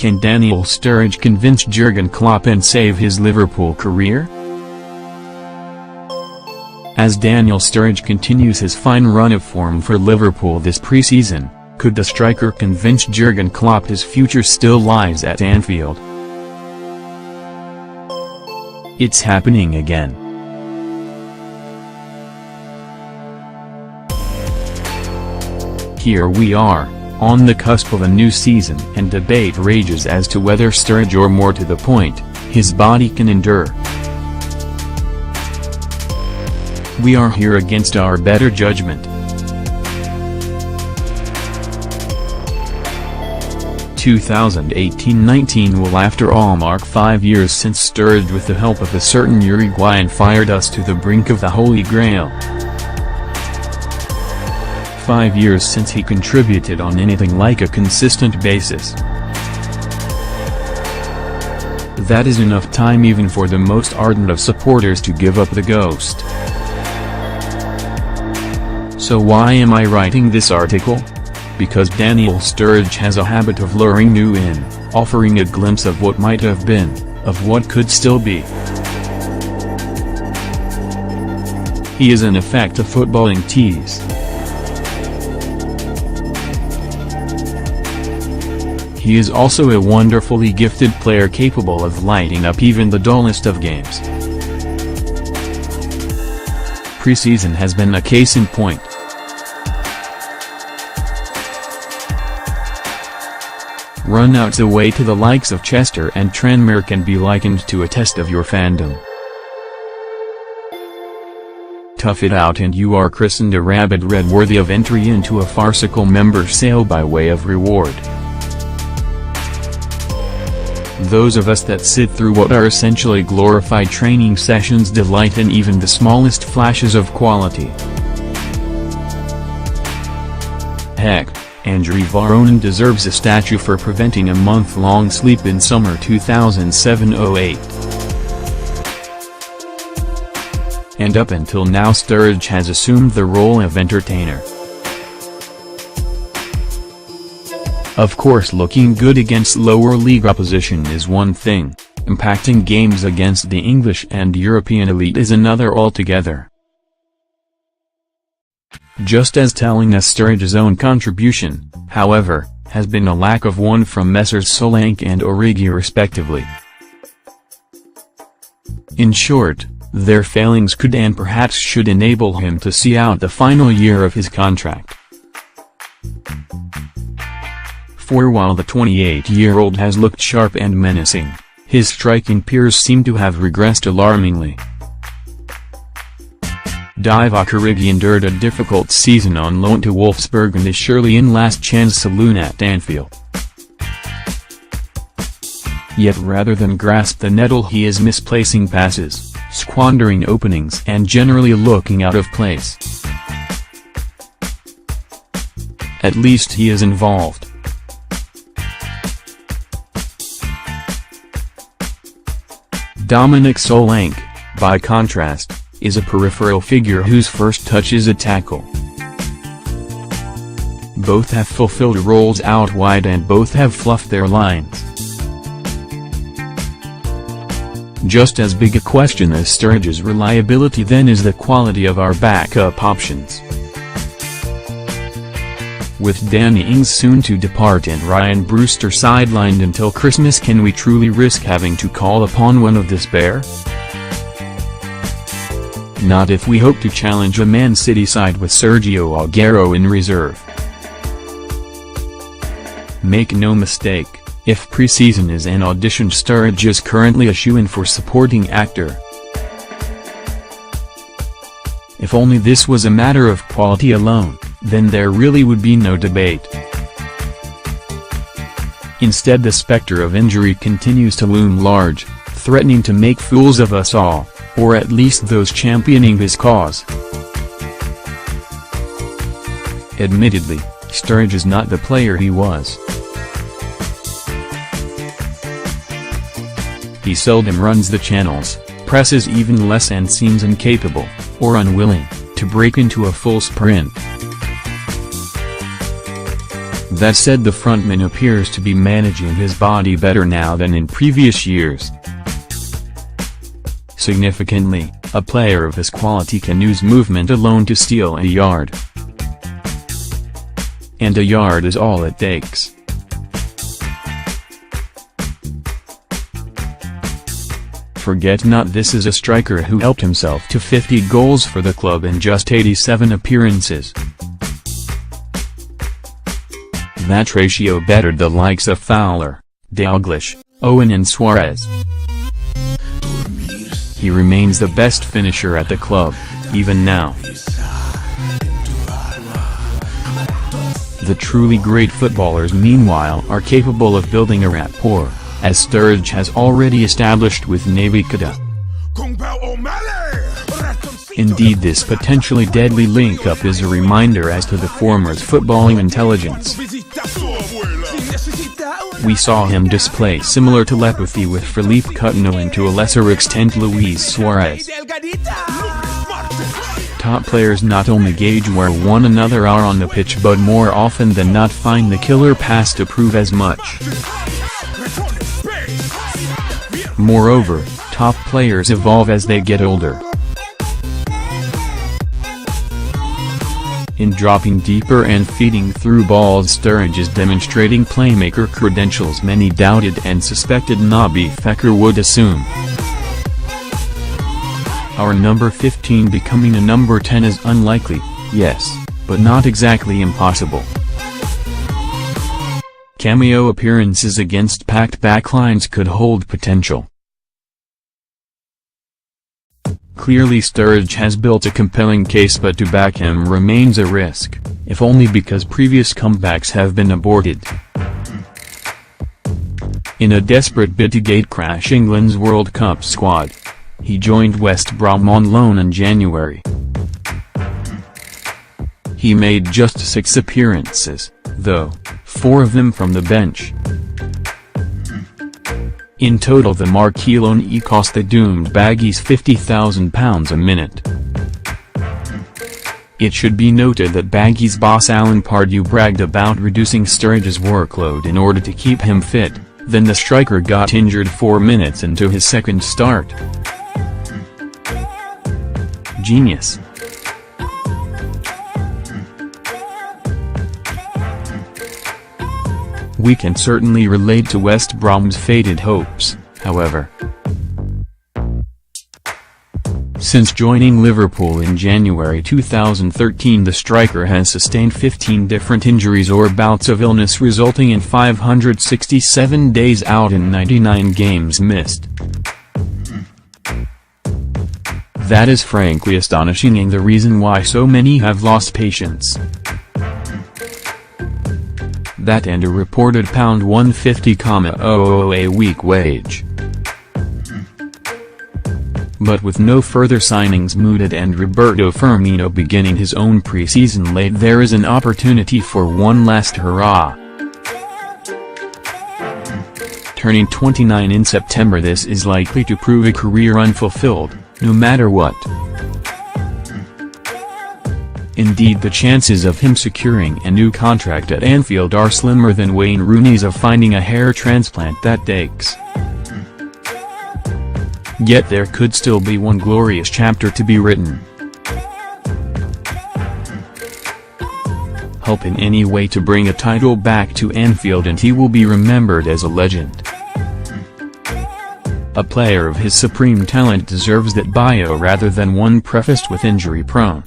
Can Daniel Sturridge convince Jurgen Klopp and save his Liverpool career? As Daniel Sturridge continues his fine run of form for Liverpool this pre-season, could the striker convince Jurgen Klopp his future still lies at Anfield? It's happening again. Here we are, on the cusp of a new season, and debate rages as to whether Sturridge, or more to the point, his body can endure. We are here against our better judgment. 2018-19 will after all mark 5 years since Sturridge, with the help of a certain Uruguayan, fired us to the brink of the Holy Grail. 5 years since he contributed on anything like a consistent basis. That is enough time even for the most ardent of supporters to give up the ghost. So why am I writing this article? Because Daniel Sturridge has a habit of luring you in, offering a glimpse of what might have been, of what could still be. He is in effect a footballing tease. He is also a wonderfully gifted player capable of lighting up even the dullest of games. Pre-season has been a case in point. Run-outs away to the likes of Chester and Tranmere can be likened to a test of your fandom. Tough it out and you are christened a rabid red, worthy of entry into a farcical member sale by way of reward. Those of us that sit through what are essentially glorified training sessions delight in even the smallest flashes of quality. Heck, Andriy Voronin deserves a statue for preventing a month-long sleep in summer 2007-08. And up until now Sturridge has assumed the role of entertainer. Of course, looking good against lower league opposition is one thing, impacting games against the English and European elite is another altogether. Just as telling us Sturridge's own contribution, however, has been a lack of one from Messrs Solanke and Origi respectively. In short, their failings could and perhaps should enable him to see out the final year of his contract. For while the 28-year-old has looked sharp and menacing, his striking peers seem to have regressed alarmingly. Divock Origi endured a difficult season on loan to Wolfsburg and is surely in last chance saloon at Anfield. Yet rather than grasp the nettle, he is misplacing passes, squandering openings and generally looking out of place. At least he is involved. Dominic Solanke, by contrast, is a peripheral figure whose first touch is a tackle. Both have fulfilled roles out wide and both have fluffed their lines. Just as big a question as Sturridge's reliability then is the quality of our backup options. With Danny Ings soon to depart and Ryan Brewster sidelined until Christmas, can we truly risk having to call upon one of this pair? Not if we hope to challenge a Man City side with Sergio Aguero in reserve. Make no mistake, if pre-season is an audition, Sturridge is currently a shoo-in for supporting actor. If only this was a matter of quality alone, then there really would be no debate. Instead, the specter of injury continues to loom large, threatening to make fools of us all, or at least those championing his cause. Admittedly, Sturridge is not the player he was. He seldom runs the channels, presses even less, and seems incapable, or unwilling, to break into a full sprint. That said, the frontman appears to be managing his body better now than in previous years. Significantly, a player of his quality can use movement alone to steal a yard. And a yard is all it takes. Forget not, this is a striker who helped himself to 50 goals for the club in just 87 appearances. That ratio bettered the likes of Fowler, Dalglish, Owen and Suarez. He remains the best finisher at the club, even now. The truly great footballers meanwhile are capable of building a rapport, as Sturridge has already established with Naby Keita. Indeed, this potentially deadly link-up is a reminder as to the former's footballing intelligence. We saw him display similar telepathy with Philippe Coutinho and to a lesser extent Luis Suarez. Top players not only gauge where one another are on the pitch but more often than not find the killer pass to prove as much. Moreover, top players evolve as they get older. In dropping deeper and feeding through balls, Sturridge is demonstrating playmaker credentials many doubted and suspected Naby Fekir would assume. Our number 15 becoming a number 10 is unlikely, yes, but not exactly impossible. Cameo appearances against packed backlines could hold potential. Clearly Sturridge has built a compelling case, but to back him remains a risk, if only because previous comebacks have been aborted. In a desperate bid to gatecrash England's World Cup squad, he joined West Brom on loan in January. He made just 6 appearances, though, 4 of them from the bench. In total the marquee loanee cost the doomed Baggies £50,000 a minute. It should be noted that Baggies boss Alan Pardew bragged about reducing Sturridge's workload in order to keep him fit, then the striker got injured 4 minutes into his second start. Genius. We can certainly relate to West Brom's faded hopes, however. Since joining Liverpool in January 2013, the striker has sustained 15 different injuries or bouts of illness, resulting in 567 days out and 99 games missed. That is frankly astonishing and the reason why so many have lost patience. That and a reported £150,000 a week wage. But with no further signings mooted and Roberto Firmino beginning his own pre-season late, there is an opportunity for one last hurrah. Turning 29 in September, this is likely to prove a career unfulfilled, no matter what. Indeed, the chances of him securing a new contract at Anfield are slimmer than Wayne Rooney's of finding a hair transplant that takes. Yet there could still be one glorious chapter to be written. Help in any way to bring a title back to Anfield and he will be remembered as a legend. A player of his supreme talent deserves that bio rather than one prefaced with injury prone.